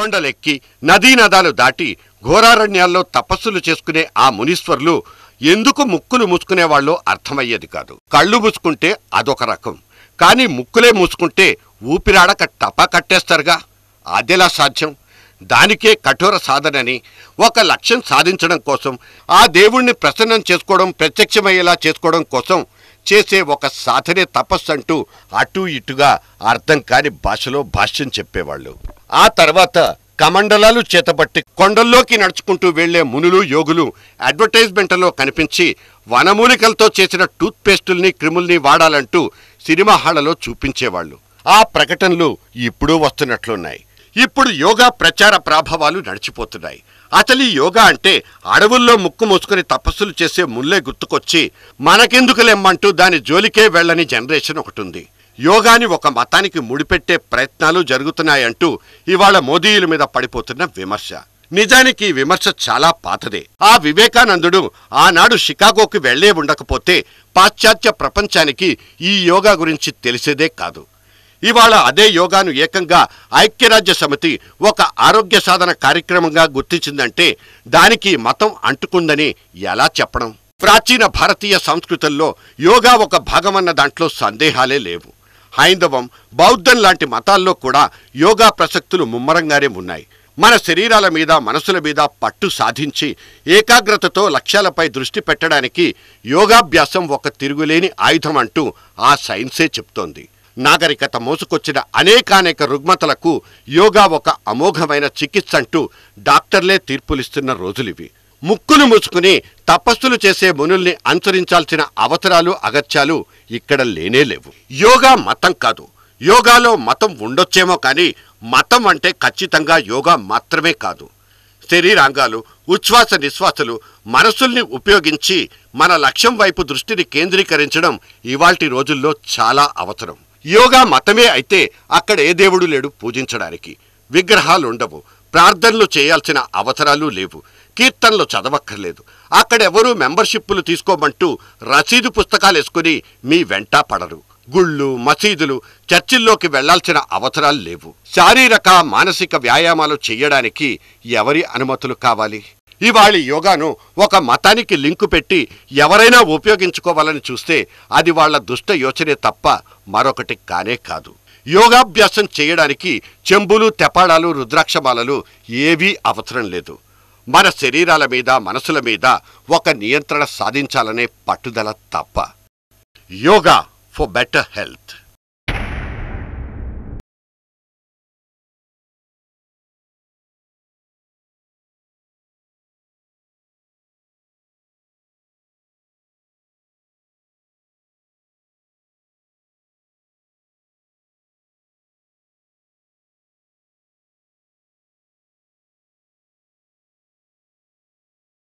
కొండలెక్కి నదీనదాలు దాటి ఘోరారణ్యాల్లో తపస్సులు చేసుకునే ఆ మునీశ్వరులు ఎందుకు ముక్కులు మూసుకునేవాళ్ళో అర్థమయ్యేది కాదు. కళ్ళు మూసుకుంటే అదొక రకం, కానీ ముక్కులే మూసుకుంటే ఊపిరాడక టపా కట్టేస్తారుగా. అదెలా సాధ్యం? దానికే కఠోర సాధనని, ఒక లక్ష్యం సాధించడం కోసం, ఆ దేవుణ్ణి ప్రసన్నం చేసుకోవడం, ప్రత్యక్షమయ్యేలా చేసుకోవడం కోసం చేసే ఒక సాధనే తపస్సు అంటూ అటూ ఇటుగా అర్థం కాని భాషలో భాష్యం చెప్పేవాళ్ళు. ఆ తర్వాత కమండలాలు చేతబట్టి కొండల్లోకి నడుచుకుంటూ వెళ్లే మునులు, యోగులు అడ్వర్టైజ్మెంట్లో కనిపించి వనమూలికలతో చేసిన టూత్ పేస్టుల్ని, క్రిముల్ని వాడాలంటూ సినిమా హాళ్లలో చూపించేవాళ్ళు. ఆ ప్రకటనలు ఇప్పుడూ వస్తున్నట్లున్నాయి. ఇప్పుడు యోగా ప్రచార ప్రాభవాలు నడిచిపోతున్నాయి. అసలు యోగా అంటే అడవుల్లో ముక్కు మూసుకుని తపస్సులు చేసే ముల్లే గుర్తుకొచ్చి మనకెందుకులెమ్మంటూ దాని జోలికే వెళ్లని జనరేషన్ ఒకటుంది. యోగాని ఒక మతానికి ముడిపెట్టే ప్రయత్నాలు జరుగుతున్నాయంటూ ఇవాళ మోదీయుల మీద పడిపోతున్న విమర్శ. నిజానికి ఈ విమర్శ చాలా పాతదే. ఆ వివేకానందుడు ఆనాడు షికాగోకి వెళ్లే ఉండకపోతే పాశ్చాత్య ప్రపంచానికి ఈ యోగా గురించి తెలిసేదే కాదు. ఇవాళ అదే యోగాను ఏకంగా ఐక్యరాజ్య సమితి ఒక ఆరోగ్య సాధన కార్యక్రమంగా గుర్తించిందంటే దానికి మతం అంటుకుందని ఎలా చెప్పడం? ప్రాచీన భారతీయ సంస్కృతుల్లో యోగా ఒక భాగమన్న దాంట్లో సందేహాలే లేవు. హైందవం, బౌద్ధం లాంటి మతాల్లో కూడా యోగా ప్రసక్తులు ముమ్మరంగానే ఉన్నాయి. మన శరీరాల మీద, మనసుల మీద పట్టు సాధించి ఏకాగ్రతతో లక్ష్యాలపై దృష్టి పెట్టడానికి యోగాభ్యాసం ఒక తిరుగులేని ఆయుధం అంటూ ఆ సైన్సే చెప్తోంది. నాగరికత మోసుకొచ్చిన అనేకానేక రుగ్మతలకు యోగా ఒక అమోఘమైన చికిత్స అంటూ డాక్టర్లే తీర్పులిస్తున్న రోజులివి. ముక్కులు మూసుకుని తపస్సులు చేసే మునుల్ని అనుసరించాల్సిన అవసరాలు, అగత్యాలు ఇక్కడ లేనేలేవు. యోగా మతం కాదు. యోగాలో మతం ఉండొచ్చేమో కానీ మతం అంటే ఖచ్చితంగా యోగా మాత్రమే కాదు. శరీరాంగాలు, ఉచ్ఛ్వాస నిశ్వాసలు, మనసుల్ని ఉపయోగించి మన లక్ష్యం వైపు దృష్టిని కేంద్రీకరించడం ఇవాల్టి రోజుల్లో చాలా అవసరం. యోగా మతమే అయితే అక్కడ ఏ దేవుడు లేడు పూజించడానికి. విగ్రహాలుండవు, ప్రార్థనలు చేయాల్సిన అవసరాలు లేవు, కీర్తనలు చదవక్కర్లేదు. అక్కడెవరూ మెంబర్షిప్పులు తీసుకోమంటూ రసీదు పుస్తకాలేసుకుని మీ వెంట పడరు. గుళ్ళు, మసీదులు, చర్చిల్లోకి వెళ్లాల్సిన అవసరాలు లేవు. శారీరక, మానసిక వ్యాయామాలు చెయ్యడానికి ఎవరి అనుమతులు కావాలి? ఇవాళ యోగాను ఒక మతానికి లింకు పెట్టి ఎవరైనా ఉపయోగించుకోవాలని చూస్తే అది వాళ్ల దుష్ట యోచనే తప్ప మరొకటి కానే కాదు. యోగాభ్యాసం చేయడానికి చెంబులు, తెపాడాలు, రుద్రాక్షమాలలు ఏవీ అవసరం లేదు. మన శరీరాల మీద, మనసుల మీద ఒక నియంత్రణ సాధించాలనే పట్టుదల తప్ప. Yoga for better health.